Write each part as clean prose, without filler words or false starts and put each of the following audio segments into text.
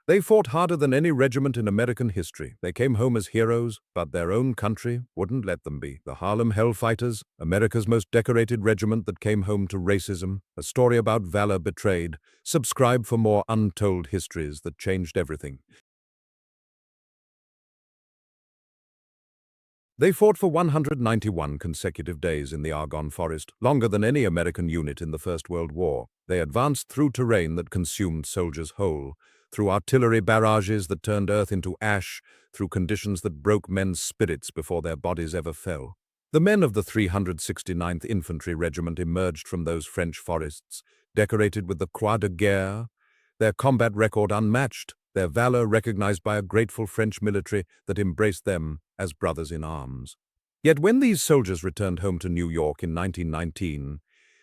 They fought harder than any regiment in American history. They came home as heroes, but their own country wouldn't let them be. The Harlem Hellfighters, America's most decorated regiment that came home to racism, a story about valor betrayed. Subscribe for more untold histories that changed everything. They fought for 191 consecutive days in the Argonne Forest, longer than any American unit in the First World War. They advanced through terrain that consumed soldiers whole, through artillery barrages that turned earth into ash, through conditions that broke men's spirits before their bodies ever fell. The men of the 369th Infantry Regiment emerged from those French forests, decorated with the Croix de Guerre, their combat record unmatched, their valor recognized by a grateful French military that embraced them as brothers in arms. Yet when these soldiers returned home to New York in 1919,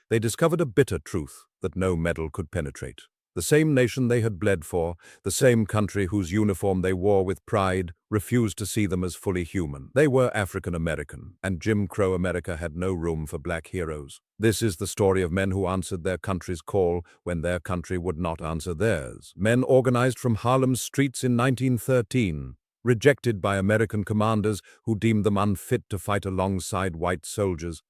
they discovered a bitter truth that no medal could penetrate. The same nation they had bled for, the same country whose uniform they wore with pride, refused to see them as fully human. They were African American, and Jim Crow America had no room for black heroes. This is the story of men who answered their country's call when their country would not answer theirs. Men organized from Harlem's streets in 1913, rejected by American commanders who deemed them unfit to fight alongside white soldiers,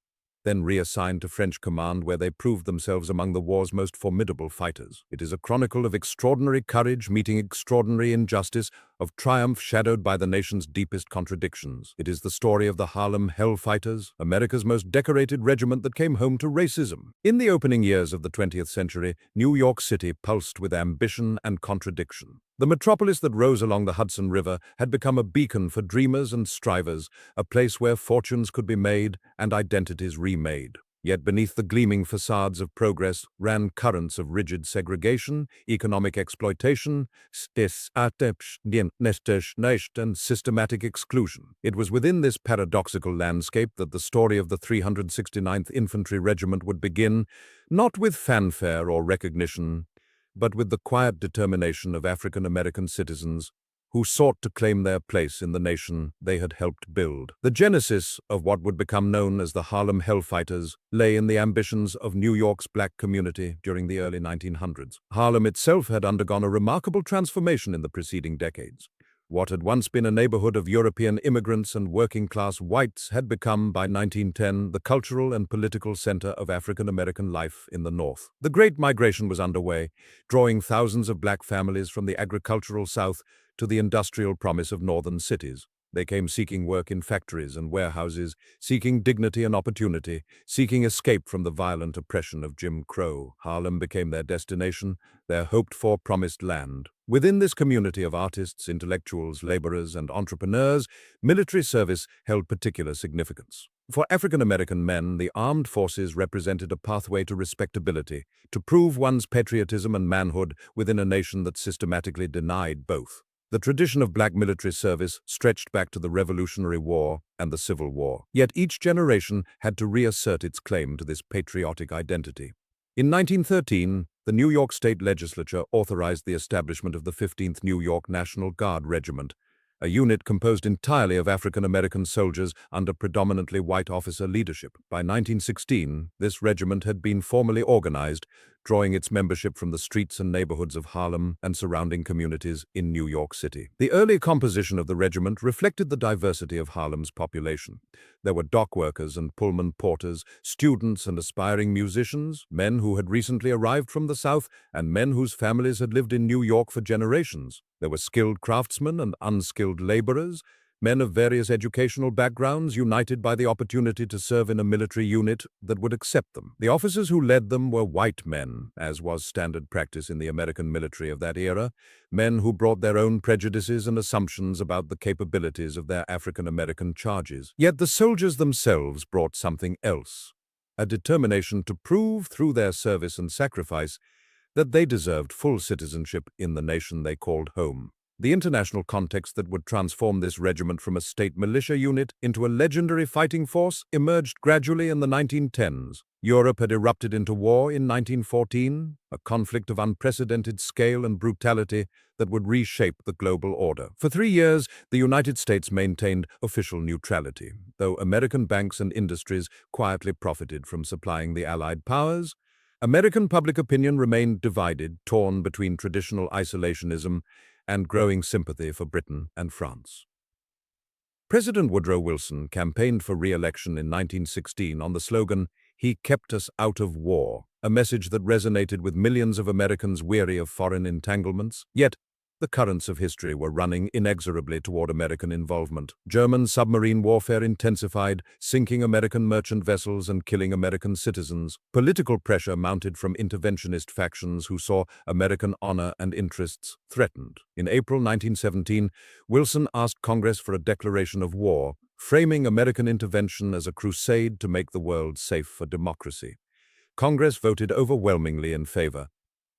then reassigned to French command where they proved themselves among the war's most formidable fighters. It is a chronicle of extraordinary courage meeting extraordinary injustice, of triumph shadowed by the nation's deepest contradictions. It is the story of the Harlem Hellfighters, America's most decorated regiment that came home to racism. In the opening years of the 20th century, New York City pulsed with ambition and contradiction. The metropolis that rose along the Hudson River had become a beacon for dreamers and strivers, a place where fortunes could be made and identities remade. Yet beneath the gleaming facades of progress ran currents of rigid segregation, economic exploitation, and systematic exclusion. It was within this paradoxical landscape that the story of the 369th Infantry Regiment would begin, not with fanfare or recognition, but with the quiet determination of African American citizens who sought to claim their place in the nation they had helped build. The genesis of what would become known as the Harlem Hellfighters lay in the ambitions of New York's black community during the early 1900s. Harlem itself had undergone a remarkable transformation in the preceding decades. What had once been a neighborhood of European immigrants and working-class whites had become, by 1910, the cultural and political center of African American life in the North. The Great Migration was underway, drawing thousands of black families from the agricultural South to the industrial promise of northern cities. They came seeking work in factories and warehouses, seeking dignity and opportunity, seeking escape from the violent oppression of Jim Crow. Harlem became their destination, their hoped-for promised land. Within this community of artists, intellectuals, laborers, and entrepreneurs, military service held particular significance. For African American men, the armed forces represented a pathway to respectability, to prove one's patriotism and manhood within a nation that systematically denied both. The tradition of black military service stretched back to the Revolutionary War and the Civil War. Yet each generation had to reassert its claim to this patriotic identity. In 1913, the New York State Legislature authorized the establishment of the 15th New York National Guard Regiment, a unit composed entirely of African American soldiers under predominantly white officer leadership. By 1916, this regiment had been formally organized, drawing its membership from the streets and neighborhoods of Harlem and surrounding communities in New York City. The early composition of the regiment reflected the diversity of Harlem's population. There were dock workers and Pullman porters, students and aspiring musicians, men who had recently arrived from the South, and men whose families had lived in New York for generations. There were skilled craftsmen and unskilled laborers, men of various educational backgrounds united by the opportunity to serve in a military unit that would accept them. The officers who led them were white men, as was standard practice in the American military of that era, men who brought their own prejudices and assumptions about the capabilities of their African American charges. Yet the soldiers themselves brought something else, a determination to prove through their service and sacrifice that they deserved full citizenship in the nation they called home. The international context that would transform this regiment from a state militia unit into a legendary fighting force emerged gradually in the 1910s. Europe had erupted into war in 1914, a conflict of unprecedented scale and brutality that would reshape the global order. For 3 years, the United States maintained official neutrality, though American banks and industries quietly profited from supplying the Allied powers. American public opinion remained divided, torn between traditional isolationism and growing sympathy for Britain and France. President Woodrow Wilson campaigned for re-election in 1916 on the slogan, "He kept us out of war," a message that resonated with millions of Americans weary of foreign entanglements. Yet, the currents of history were running inexorably toward American involvement. German submarine warfare intensified, sinking American merchant vessels and killing American citizens. Political pressure mounted from interventionist factions who saw American honor and interests threatened. In April 1917, Wilson asked Congress for a declaration of war, framing American intervention as a crusade to make the world safe for democracy. Congress voted overwhelmingly in favor,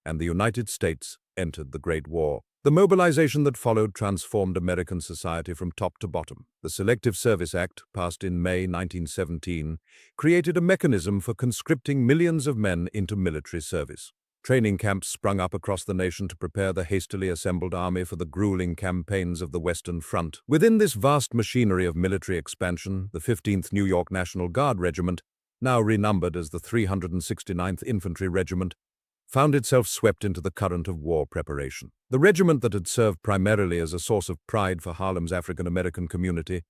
and the United States entered the Great War. The mobilization that followed transformed American society from top to bottom. The Selective Service Act, passed in May 1917, created a mechanism for conscripting millions of men into military service. Training camps sprung up across the nation to prepare the hastily assembled army for the grueling campaigns of the Western Front. Within this vast machinery of military expansion, the 15th New York National Guard Regiment, now renumbered as the 369th Infantry Regiment, found itself swept into the current of war preparation. The regiment that had served primarily as a source of pride for Harlem's African-American community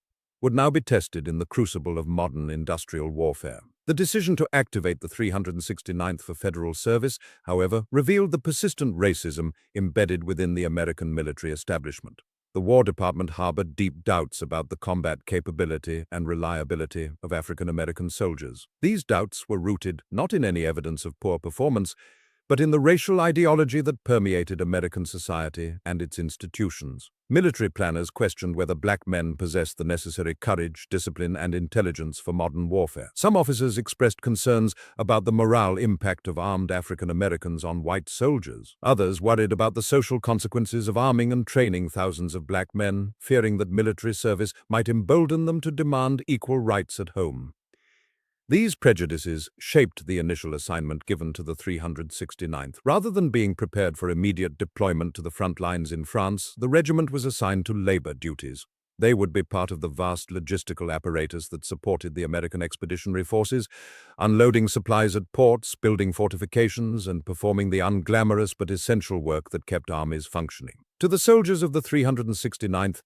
would now be tested in the crucible of modern industrial warfare. The decision to activate the 369th for federal service, however, revealed the persistent racism embedded within the American military establishment. The War Department harbored deep doubts about the combat capability and reliability of African-American soldiers. These doubts were rooted not in any evidence of poor performance, but in the racial ideology that permeated American society and its institutions. Military planners questioned whether black men possessed the necessary courage, discipline, and intelligence for modern warfare. Some officers expressed concerns about the morale impact of armed African Americans on white soldiers. Others worried about the social consequences of arming and training thousands of black men, fearing that military service might embolden them to demand equal rights at home. These prejudices shaped the initial assignment given to the 369th. Rather than being prepared for immediate deployment to the front lines in France, the regiment was assigned to labor duties. They would be part of the vast logistical apparatus that supported the American Expeditionary Forces, unloading supplies at ports, building fortifications, and performing the unglamorous but essential work that kept armies functioning. To the soldiers of the 369th,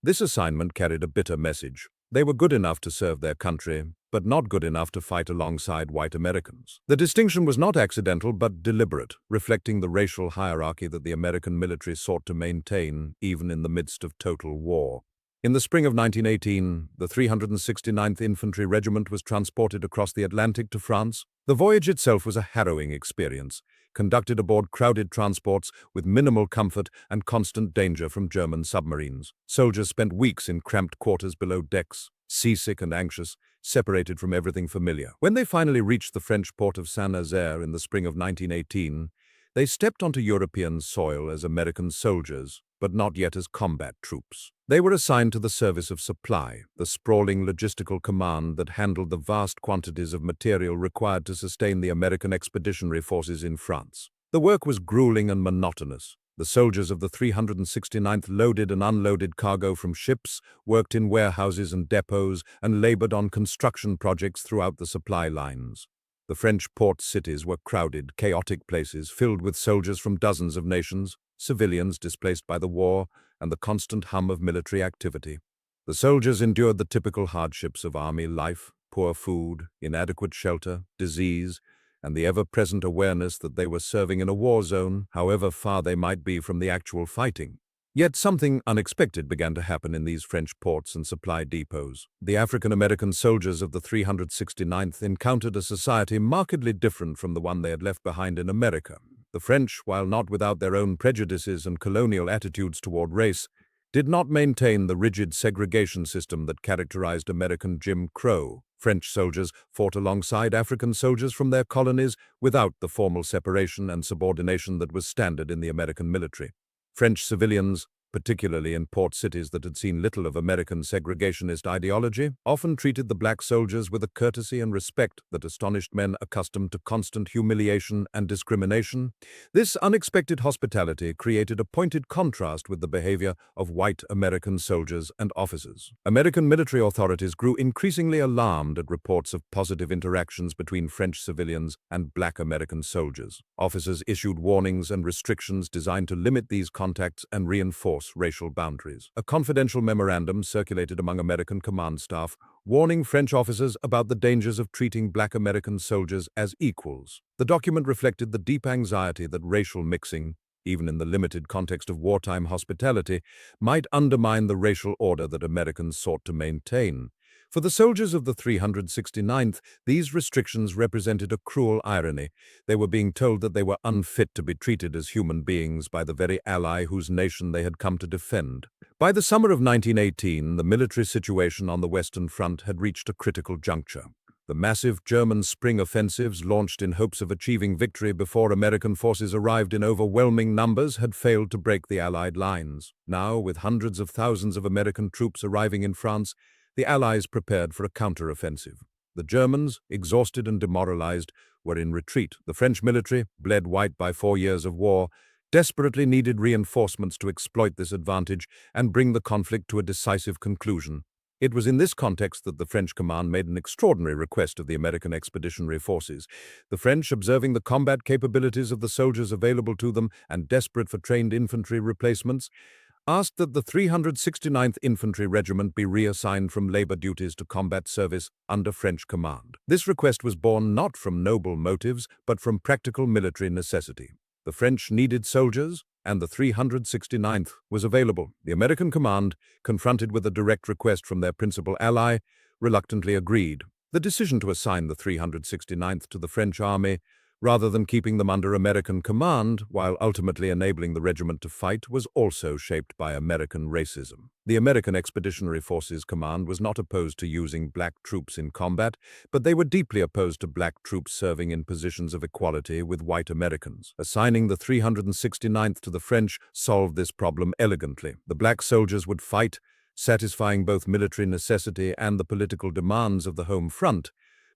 this assignment carried a bitter message. They were good enough to serve their country, but not good enough to fight alongside white Americans. The distinction was not accidental but deliberate, reflecting the racial hierarchy that the American military sought to maintain even in the midst of total war. In the spring of 1918, the 369th Infantry Regiment was transported across the Atlantic to France. The voyage itself was a harrowing experience, conducted aboard crowded transports with minimal comfort and constant danger from German submarines. Soldiers spent weeks in cramped quarters below decks, seasick and anxious, separated from everything familiar. When they finally reached the French port of Saint-Nazaire in the spring of 1918, they stepped onto European soil as American soldiers, but not yet as combat troops. They were assigned to the service of supply, the sprawling logistical command that handled the vast quantities of material required to sustain the American Expeditionary Forces in France. The work was grueling and monotonous. The soldiers of the 369th loaded and unloaded cargo from ships, worked in warehouses and depots, and labored on construction projects throughout the supply lines. The French port cities were crowded, chaotic places filled with soldiers from dozens of nations, civilians displaced by the war, and the constant hum of military activity. The soldiers endured the typical hardships of army life: poor food, inadequate shelter, disease, and the ever-present awareness that they were serving in a war zone, however far they might be from the actual fighting. Yet something unexpected began to happen in these French ports and supply depots. The African-American soldiers of the 369th encountered a society markedly different from the one they had left behind in America. The French, while not without their own prejudices and colonial attitudes toward race, did not maintain the rigid segregation system that characterized American Jim Crow. French soldiers fought alongside African soldiers from their colonies without the formal separation and subordination that was standard in the American military. French civilians, particularly in port cities that had seen little of American segregationist ideology, often treated the black soldiers with a courtesy and respect that astonished men accustomed to constant humiliation and discrimination. This unexpected hospitality created a pointed contrast with the behavior of white American soldiers and officers. American military authorities grew increasingly alarmed at reports of positive interactions between French civilians and black American soldiers. Officers issued warnings and restrictions designed to limit these contacts and reinforce racial boundaries. A confidential memorandum circulated among American command staff, warning French officers about the dangers of treating black American soldiers as equals. The document reflected the deep anxiety that racial mixing, even in the limited context of wartime hospitality, might undermine the racial order that Americans sought to maintain. For the soldiers of the 369th, these restrictions represented a cruel irony. They were being told that they were unfit to be treated as human beings by the very ally whose nation they had come to defend. By the summer of 1918, the military situation on the Western Front had reached a critical juncture. The massive German spring offensives, launched in hopes of achieving victory before American forces arrived in overwhelming numbers, had failed to break the Allied lines. Now, with hundreds of thousands of American troops arriving in France, the Allies prepared for a counter-offensive. The Germans, exhausted and demoralized, were in retreat. The French military, bled white by 4 years of war, desperately needed reinforcements to exploit this advantage and bring the conflict to a decisive conclusion. It was in this context that the French command made an extraordinary request of the American expeditionary forces. The French, observing the combat capabilities of the soldiers available to them and desperate for trained infantry replacements, asked that the 369th Infantry Regiment be reassigned from labor duties to combat service under French command. This request was born not from noble motives, but from practical military necessity. The French needed soldiers, and the 369th was available. The American command, confronted with a direct request from their principal ally, reluctantly agreed. The decision to assign the 369th to the French army, rather than keeping them under American command, while ultimately enabling the regiment to fight, was also shaped by American racism. The American Expeditionary Forces Command was not opposed to using black troops in combat, but they were deeply opposed to black troops serving in positions of equality with white Americans. Assigning the 369th to the French solved this problem elegantly. The black soldiers would fight, satisfying both military necessity and the political demands of the home front,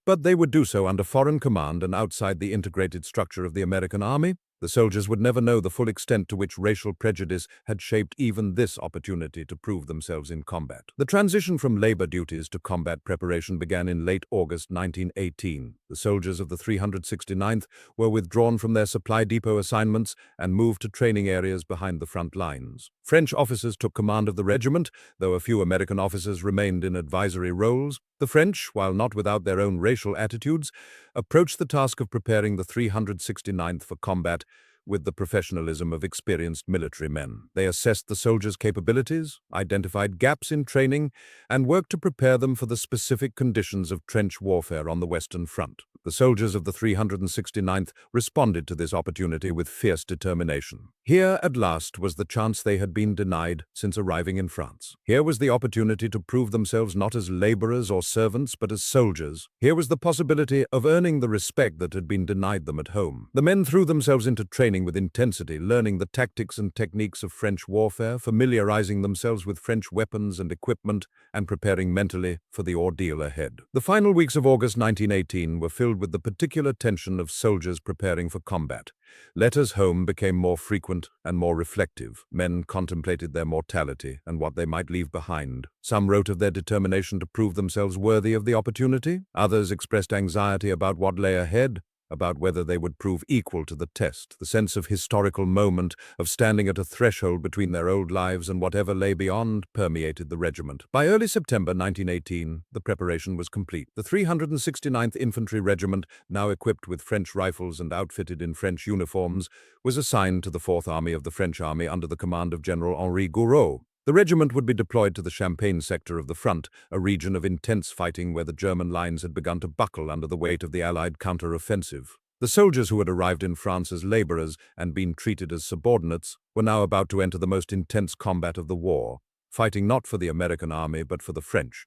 but they would do so under foreign command and outside the integrated structure of the American army. The soldiers would never know the full extent to which racial prejudice had shaped even this opportunity to prove themselves in combat. The transition from labor duties to combat preparation began in late August 1918. The soldiers of the 369th were withdrawn from their supply depot assignments and moved to training areas behind the front lines. French officers took command of the regiment, though a few American officers remained in advisory roles. The French, while not without their own racial attitudes, approached the task of preparing the 369th for combat with the professionalism of experienced military men. They assessed the soldiers' capabilities, identified gaps in training, and worked to prepare them for the specific conditions of trench warfare on the Western Front. The soldiers of the 369th responded to this opportunity with fierce determination. Here, at last, was the chance they had been denied since arriving in France. Here was the opportunity to prove themselves not as laborers or servants, but as soldiers. Here was the possibility of earning the respect that had been denied them at home. The men threw themselves into training with intensity, learning the tactics and techniques of French warfare, familiarizing themselves with French weapons and equipment, and preparing mentally for the ordeal ahead. The final weeks of August 1918 were filled with the particular tension of soldiers preparing for combat. Letters home became more frequent and more reflective. Men contemplated their mortality and what they might leave behind. Some wrote of their determination to prove themselves worthy of the opportunity. Others expressed anxiety about what lay ahead, about whether they would prove equal to the test. The sense of historical moment, of standing at a threshold between their old lives and whatever lay beyond, permeated the regiment. By early September 1918, the preparation was complete. The 369th Infantry Regiment, now equipped with French rifles and outfitted in French uniforms, was assigned to the Fourth Army of the French Army under the command of General Henri Gouraud. The regiment would be deployed to the Champagne sector of the front, a region of intense fighting where the German lines had begun to buckle under the weight of the Allied counter-offensive. The soldiers who had arrived in France as laborers and been treated as subordinates were now about to enter the most intense combat of the war, fighting not for the American army but for the French.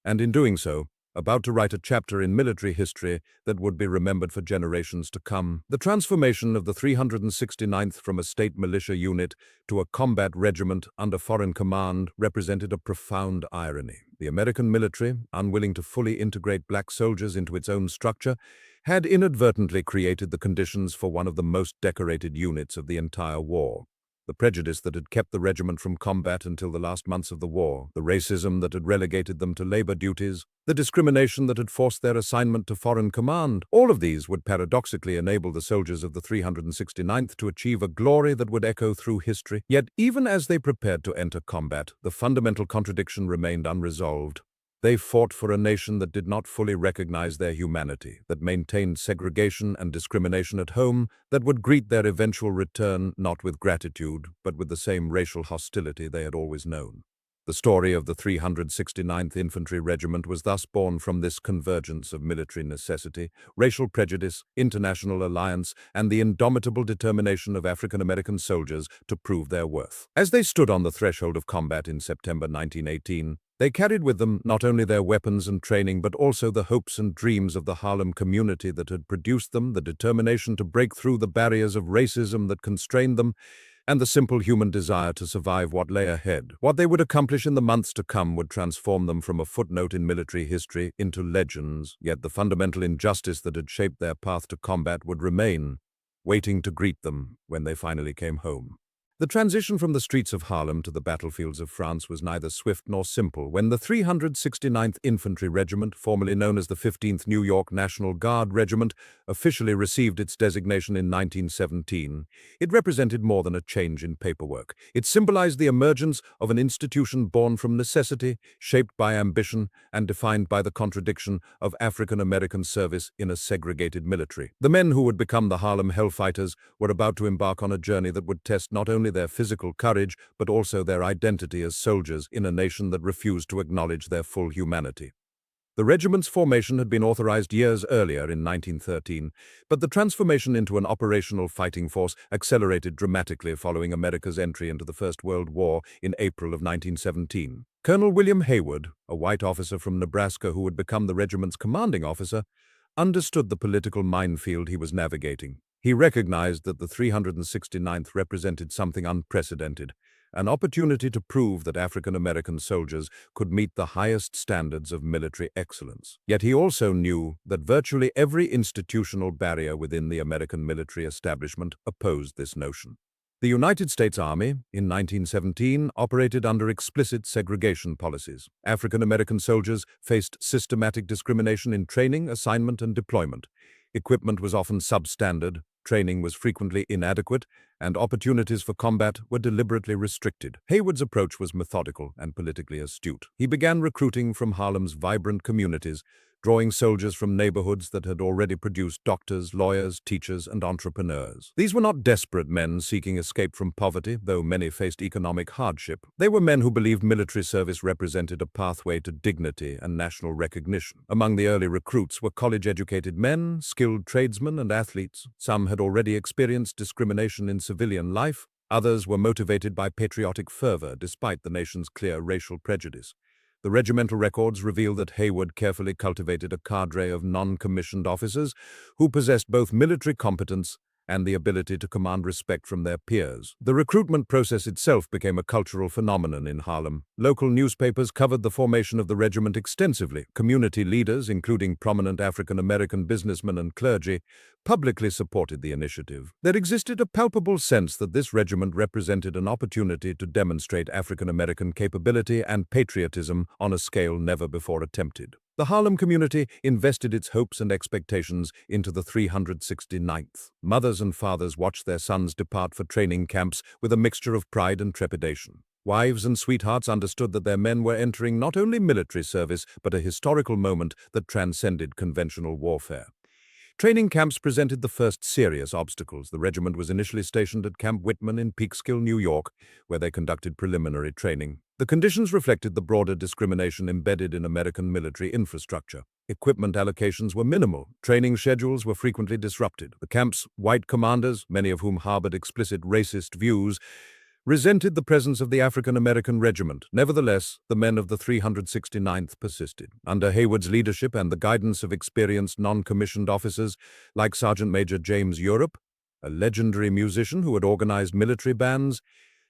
And in doing so, about to write a chapter in military history that would be remembered for generations to come. The transformation of the 369th from a state militia unit to a combat regiment under foreign command represented a profound irony. The American military, unwilling to fully integrate black soldiers into its own structure, had inadvertently created the conditions for one of the most decorated units of the entire war. The prejudice that had kept the regiment from combat until the last months of the war, the racism that had relegated them to labor duties, the discrimination that had forced their assignment to foreign command, all of these would paradoxically enable the soldiers of the 369th to achieve a glory that would echo through history. Yet even as they prepared to enter combat, the fundamental contradiction remained unresolved. They fought for a nation that did not fully recognize their humanity, that maintained segregation and discrimination at home, that would greet their eventual return not with gratitude, but with the same racial hostility they had always known. The story of the 369th Infantry Regiment was thus born from this convergence of military necessity, racial prejudice, international alliance, and the indomitable determination of African American soldiers to prove their worth. As they stood on the threshold of combat in September 1918, they carried with them not only their weapons and training, but also the hopes and dreams of the Harlem community that had produced them, the determination to break through the barriers of racism that constrained them, and the simple human desire to survive what lay ahead. What they would accomplish in the months to come would transform them from a footnote in military history into legends, yet the fundamental injustice that had shaped their path to combat would remain, waiting to greet them when they finally came home. The transition from the streets of Harlem to the battlefields of France was neither swift nor simple. When the 369th Infantry Regiment, formerly known as the 15th New York National Guard Regiment, officially received its designation in 1917, it represented more than a change in paperwork. It symbolized the emergence of an institution born from necessity, shaped by ambition, and defined by the contradiction of African American service in a segregated military. The men who would become the Harlem Hellfighters were about to embark on a journey that would test not only their physical courage, but also their identity as soldiers in a nation that refused to acknowledge their full humanity. The regiment's formation had been authorized years earlier in 1913, but the transformation into an operational fighting force accelerated dramatically following America's entry into the First World War in April of 1917. Colonel William Haywood, a white officer from Nebraska who would become the regiment's commanding officer, understood the political minefield he was navigating. He recognized that the 369th represented something unprecedented, an opportunity to prove that African American soldiers could meet the highest standards of military excellence. Yet he also knew that virtually every institutional barrier within the American military establishment opposed this notion. The United States Army, in 1917, operated under explicit segregation policies. African American soldiers faced systematic discrimination in training, assignment, and deployment. Equipment was often substandard, training was frequently inadequate, and opportunities for combat were deliberately restricted. Haywood's approach was methodical and politically astute. He began recruiting from Harlem's vibrant communities, drawing soldiers from neighborhoods that had already produced doctors, lawyers, teachers, and entrepreneurs. These were not desperate men seeking escape from poverty, though many faced economic hardship. They were men who believed military service represented a pathway to dignity and national recognition. Among the early recruits were college-educated men, skilled tradesmen, and athletes. Some had already experienced discrimination in civilian life. Others were motivated by patriotic fervor despite the nation's clear racial prejudice. The regimental records reveal that Haywood carefully cultivated a cadre of non-commissioned officers who possessed both military competence and the ability to command respect from their peers. The recruitment process itself became a cultural phenomenon in Harlem. Local newspapers covered the formation of the regiment extensively. Community leaders, including prominent African-American businessmen and clergy, publicly supported the initiative. There existed a palpable sense that this regiment represented an opportunity to demonstrate African-American capability and patriotism on a scale never before attempted. The Harlem community invested its hopes and expectations into the 369th. Mothers and fathers watched their sons depart for training camps with a mixture of pride and trepidation. Wives and sweethearts understood that their men were entering not only military service, but a historical moment that transcended conventional warfare. Training camps presented the first serious obstacles. The regiment was initially stationed at Camp Whitman in Peekskill, New York, where they conducted preliminary training. The conditions reflected the broader discrimination embedded in American military infrastructure. Equipment allocations were minimal. Training schedules were frequently disrupted. The camp's white commanders, many of whom harbored explicit racist views, resented the presence of the African-American regiment. Nevertheless, the men of the 369th persisted. Under Hayward's leadership and the guidance of experienced non-commissioned officers like Sergeant Major James Europe, a legendary musician who had organized military bands,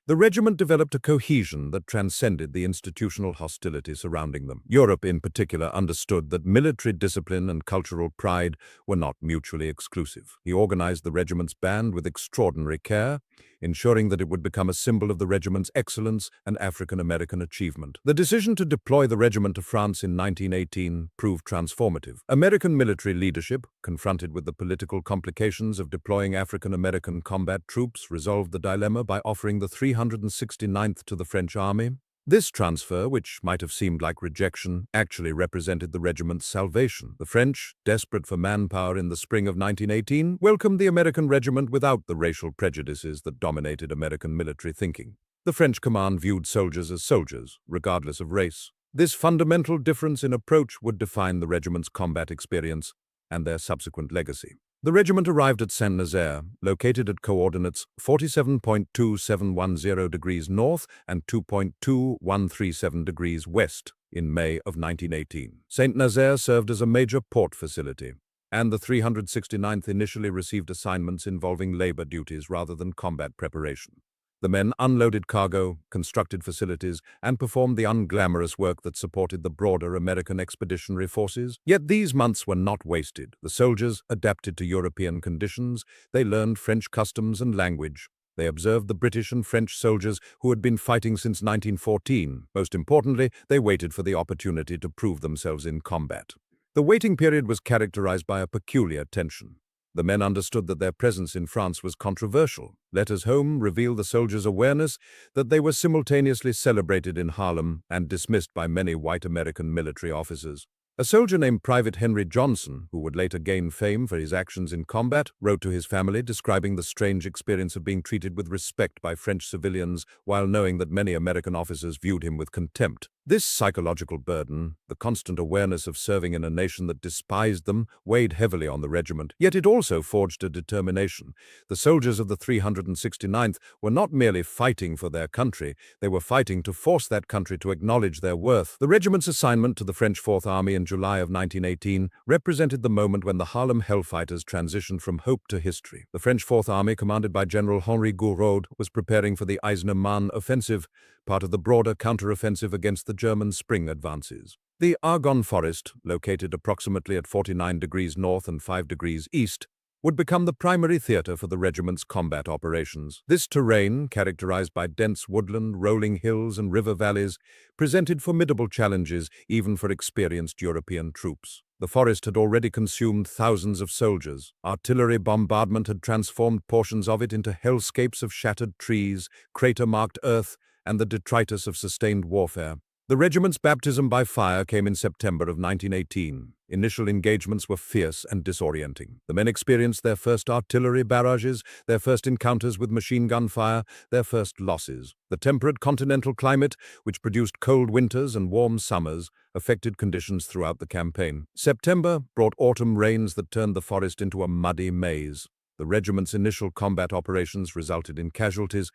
the regiment developed a cohesion that transcended the institutional hostility surrounding them. Europe, in particular, understood that military discipline and cultural pride were not mutually exclusive. He organized the regiment's band with extraordinary care, ensuring that it would become a symbol of the regiment's excellence and African-American achievement. The decision to deploy the regiment to France in 1918 proved transformative. American military leadership, confronted with the political complications of deploying African-American combat troops, resolved the dilemma by offering the 369th to the French army. This transfer, which might have seemed like rejection, actually represented the regiment's salvation. The French, desperate for manpower in the spring of 1918, welcomed the American regiment without the racial prejudices that dominated American military thinking. The French command viewed soldiers as soldiers, regardless of race. This fundamental difference in approach would define the regiment's combat experience and their subsequent legacy. The regiment arrived at Saint-Nazaire, located at coordinates 47.2710 degrees north and 2.2137 degrees west in May of 1918. Saint-Nazaire served as a major port facility, and the 369th initially received assignments involving labor duties rather than combat preparation. The men unloaded cargo, constructed facilities, and performed the unglamorous work that supported the broader American expeditionary forces. Yet these months were not wasted. The soldiers adapted to European conditions. They learned French customs and language. They observed the British and French soldiers who had been fighting since 1914. Most importantly, they waited for the opportunity to prove themselves in combat. The waiting period was characterized by a peculiar tension. The men understood that their presence in France was controversial. Letters home revealed the soldiers' awareness that they were simultaneously celebrated in Harlem and dismissed by many white American military officers. A soldier named Private Henry Johnson, who would later gain fame for his actions in combat, wrote to his family describing the strange experience of being treated with respect by French civilians while knowing that many American officers viewed him with contempt. This psychological burden, the constant awareness of serving in a nation that despised them, weighed heavily on the regiment, yet it also forged a determination. The soldiers of the 369th were not merely fighting for their country, they were fighting to force that country to acknowledge their worth. The regiment's assignment to the French Fourth Army in July of 1918 represented the moment when the Harlem Hellfighters transitioned from hope to history. The French Fourth Army, commanded by General Henri Gouraud, was preparing for the Aisne-Marne offensive, part of the broader counter-offensive against the German spring advances. The Argonne Forest, located approximately at 49 degrees north and 5 degrees east, would become the primary theater for the regiment's combat operations. This terrain, characterized by dense woodland, rolling hills, and river valleys, presented formidable challenges even for experienced European troops. The forest had already consumed thousands of soldiers. Artillery bombardment had transformed portions of it into hellscapes of shattered trees, crater-marked earth, and the detritus of sustained warfare. The regiment's baptism by fire came in September of 1918. Initial engagements were fierce and disorienting. The men experienced their first artillery barrages, their first encounters with machine gun fire, their first losses. The temperate continental climate, which produced cold winters and warm summers, affected conditions throughout the campaign. September brought autumn rains that turned the forest into a muddy maze. The regiment's initial combat operations resulted in casualties,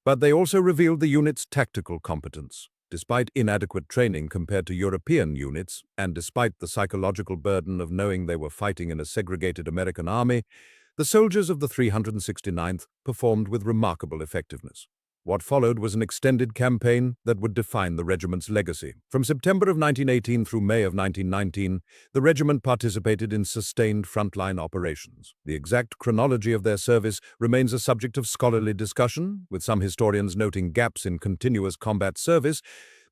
but they also revealed the unit's tactical competence. Despite inadequate training compared to European units, and despite the psychological burden of knowing they were fighting in a segregated American army, the soldiers of the 369th performed with remarkable effectiveness. What followed was an extended campaign that would define the regiment's legacy. From September of 1918 through May of 1919, the regiment participated in sustained frontline operations. The exact chronology of their service remains a subject of scholarly discussion, with some historians noting gaps in continuous combat service,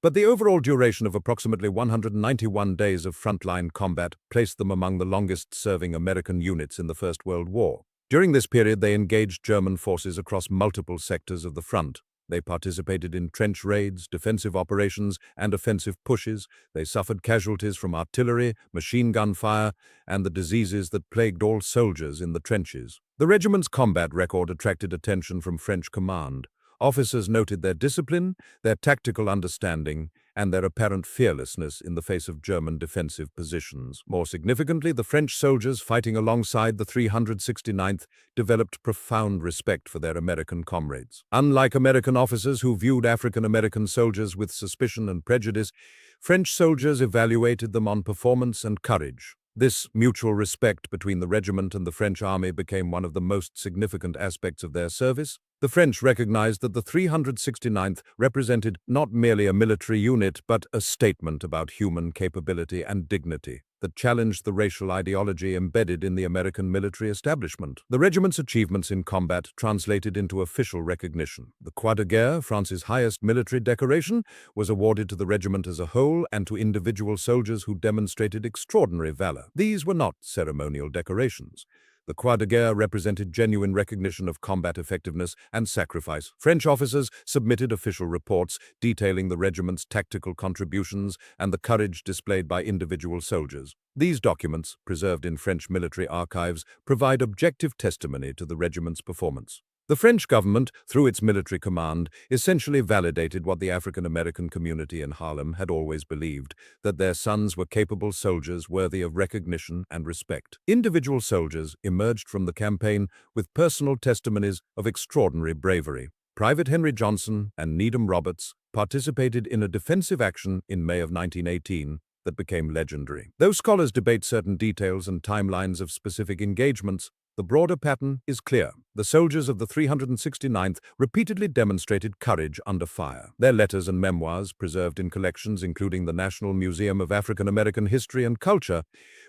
but the overall duration of approximately 191 days of frontline combat placed them among the longest-serving American units in the First World War. During this period, they engaged German forces across multiple sectors of the front. They participated in trench raids, defensive operations, and offensive pushes. They suffered casualties from artillery, machine gun fire, and the diseases that plagued all soldiers in the trenches. The regiment's combat record attracted attention from French command. Officers noted their discipline, their tactical understanding, and their apparent fearlessness in the face of German defensive positions. More significantly, the French soldiers fighting alongside the 369th developed profound respect for their American comrades. Unlike American officers who viewed African American soldiers with suspicion and prejudice, French soldiers evaluated them on performance and courage. This mutual respect between the regiment and the French army became one of the most significant aspects of their service. The French recognized that the 369th represented not merely a military unit, but a statement about human capability and dignity that challenged the racial ideology embedded in the American military establishment. The regiment's achievements in combat translated into official recognition. The Croix de Guerre, France's highest military decoration, was awarded to the regiment as a whole and to individual soldiers who demonstrated extraordinary valor. These were not ceremonial decorations. The Croix de Guerre represented genuine recognition of combat effectiveness and sacrifice. French officers submitted official reports detailing the regiment's tactical contributions and the courage displayed by individual soldiers. These documents, preserved in French military archives, provide objective testimony to the regiment's performance. The French government, through its military command, essentially validated what the African American community in Harlem had always believed, that their sons were capable soldiers worthy of recognition and respect. Individual soldiers emerged from the campaign with personal testimonies of extraordinary bravery. Private Henry Johnson and Needham Roberts participated in a defensive action in May of 1918 that became legendary. Though scholars debate certain details and timelines of specific engagements, the broader pattern is clear. The soldiers of the 369th repeatedly demonstrated courage under fire. Their letters and memoirs, preserved in collections including the National Museum of African American History and Culture,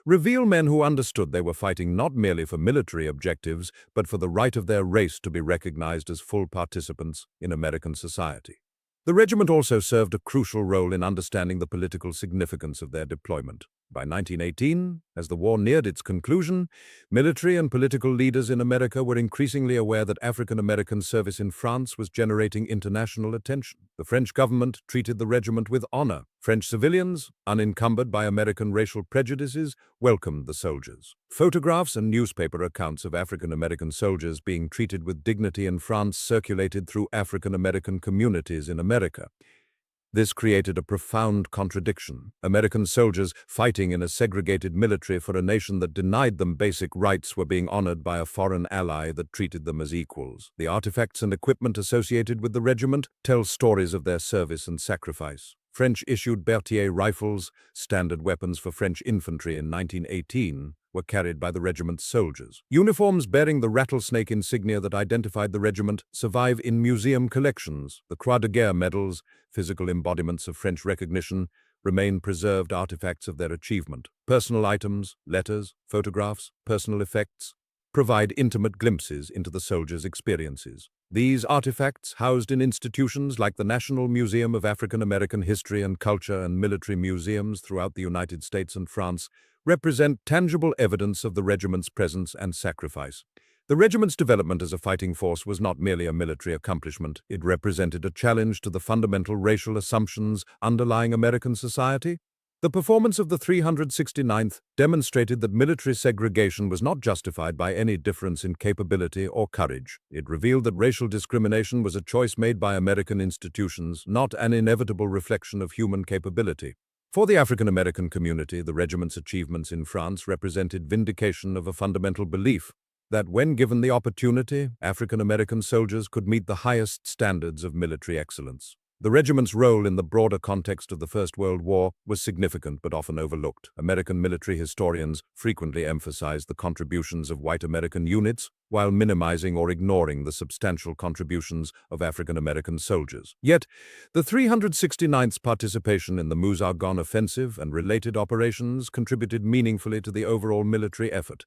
reveal men who understood they were fighting not merely for military objectives, but for the right of their race to be recognized as full participants in American society. The regiment also served a crucial role in understanding the political significance of their deployment. By 1918, as the war neared its conclusion, military and political leaders in America were increasingly aware that African American service in France was generating international attention. The French government treated the regiment with honor. French civilians, unencumbered by American racial prejudices, welcomed the soldiers. Photographs and newspaper accounts of African American soldiers being treated with dignity in France circulated through African American communities in America. This created a profound contradiction. American soldiers fighting in a segregated military for a nation that denied them basic rights were being honored by a foreign ally that treated them as equals. The artifacts and equipment associated with the regiment tell stories of their service and sacrifice. French-issued Berthier rifles, standard weapons for French infantry in 1918, were carried by the regiment's soldiers. Uniforms bearing the rattlesnake insignia that identified the regiment survive in museum collections. The Croix de Guerre medals, physical embodiments of French recognition, remain preserved artifacts of their achievement. Personal items, letters, photographs, personal effects provide intimate glimpses into the soldiers' experiences. These artifacts, housed in institutions like the National Museum of African American History and Culture and military museums throughout the United States and France, represent tangible evidence of the regiment's presence and sacrifice. The regiment's development as a fighting force was not merely a military accomplishment. It represented a challenge to the fundamental racial assumptions underlying American society. The performance of the 369th demonstrated that military segregation was not justified by any difference in capability or courage. It revealed that racial discrimination was a choice made by American institutions, not an inevitable reflection of human capability. For the African American community, the regiment's achievements in France represented vindication of a fundamental belief that when given the opportunity, African American soldiers could meet the highest standards of military excellence. The regiment's role in the broader context of the First World War was significant but often overlooked. American military historians frequently emphasized the contributions of white American units while minimizing or ignoring the substantial contributions of African American soldiers. Yet, the 369th's participation in the Meuse-Argonne offensive and related operations contributed meaningfully to the overall military effort.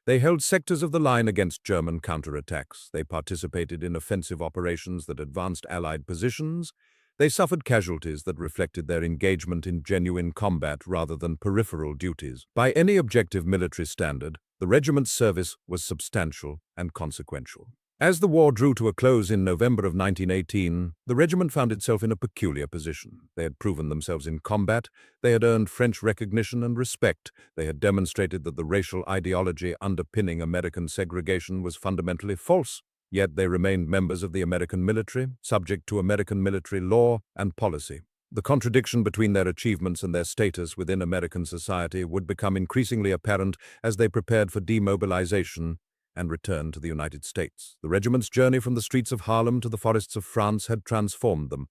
They held sectors of the line against German counterattacks. They participated in offensive operations that advanced Allied positions. They suffered casualties that reflected their engagement in genuine combat rather than peripheral duties. By any objective military standard, the regiment's service was substantial and consequential. As the war drew to a close in November of 1918, the regiment found itself in a peculiar position. They had proven themselves in combat, they had earned French recognition and respect, they had demonstrated that the racial ideology underpinning American segregation was fundamentally false, yet they remained members of the American military, subject to American military law and policy. The contradiction between their achievements and their status within American society would become increasingly apparent as they prepared for demobilization and return to the United States. The regiment's journey from the streets of Harlem to the forests of France had transformed them.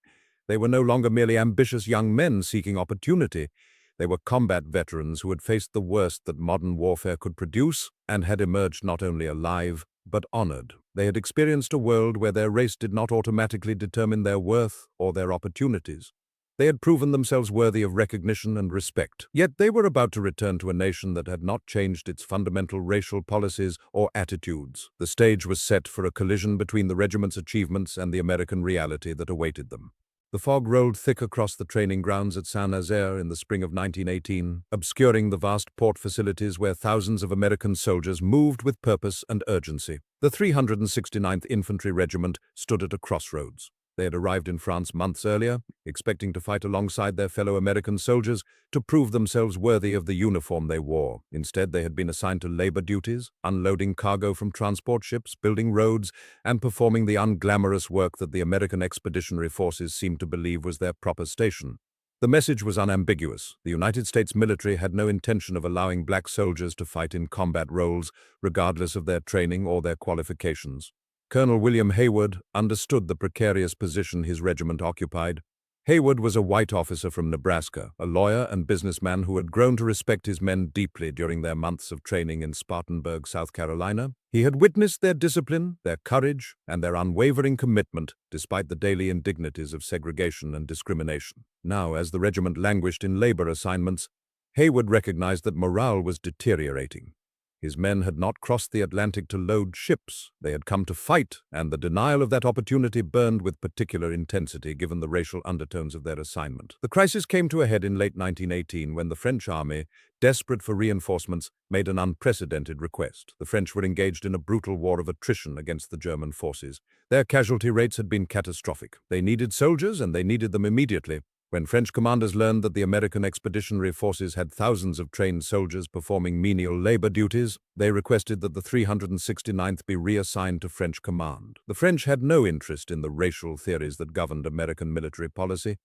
They were no longer merely ambitious young men seeking opportunity. They were combat veterans who had faced the worst that modern warfare could produce and had emerged not only alive, but honored. They had experienced a world where their race did not automatically determine their worth or their opportunities. They had proven themselves worthy of recognition and respect. Yet they were about to return to a nation that had not changed its fundamental racial policies or attitudes. The stage was set for a collision between the regiment's achievements and the American reality that awaited them. The fog rolled thick across the training grounds at Saint-Nazaire in the spring of 1918, obscuring the vast port facilities where thousands of American soldiers moved with purpose and urgency. The 369th Infantry Regiment stood at a crossroads. They had arrived in France months earlier, expecting to fight alongside their fellow American soldiers to prove themselves worthy of the uniform they wore. Instead, they had been assigned to labor duties, unloading cargo from transport ships, building roads, and performing the unglamorous work that the American expeditionary forces seemed to believe was their proper station. The message was unambiguous. The United States military had no intention of allowing black soldiers to fight in combat roles, regardless of their training or their qualifications. Colonel William Haywood understood the precarious position his regiment occupied. Haywood was a white officer from Nebraska, a lawyer and businessman who had grown to respect his men deeply during their months of training in Spartanburg, South Carolina. He had witnessed their discipline, their courage, and their unwavering commitment despite the daily indignities of segregation and discrimination. Now, as the regiment languished in labor assignments, Haywood recognized that morale was deteriorating. His men had not crossed the Atlantic to load ships. They had come to fight, and the denial of that opportunity burned with particular intensity given the racial undertones of their assignment. The crisis came to a head in late 1918 when the French army, desperate for reinforcements, made an unprecedented request. The French were engaged in a brutal war of attrition against the German forces. Their casualty rates had been catastrophic. They needed soldiers, and they needed them immediately. When French commanders learned that the American expeditionary forces had thousands of trained soldiers performing menial labor duties, they requested that the 369th be reassigned to French command. The French had no interest in the racial theories that governed American military policy.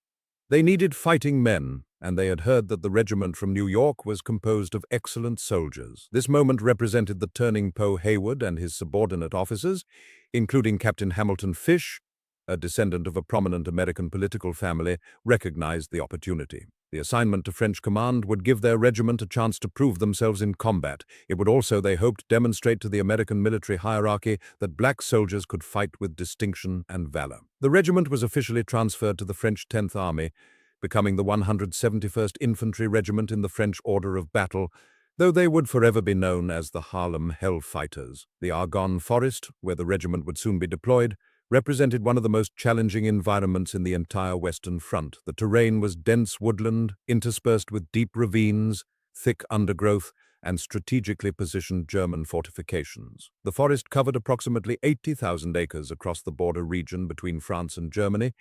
They needed fighting men, and they had heard that the regiment from New York was composed of excellent soldiers. This moment represented the turning point. Haywood and his subordinate officers, including Captain Hamilton Fish, a descendant of a prominent American political family, recognized the opportunity. The assignment to French command would give their regiment a chance to prove themselves in combat. It would also, they hoped, demonstrate to the American military hierarchy that black soldiers could fight with distinction and valor. The regiment was officially transferred to the French 10th Army, becoming the 171st Infantry Regiment in the French Order of Battle, though they would forever be known as the Harlem Hellfighters. The Argonne Forest, where the regiment would soon be deployed, represented one of the most challenging environments in the entire Western Front. The terrain was dense woodland, interspersed with deep ravines, thick undergrowth, and strategically positioned German fortifications. The forest covered approximately 80,000 acres across the border region between France and Germany,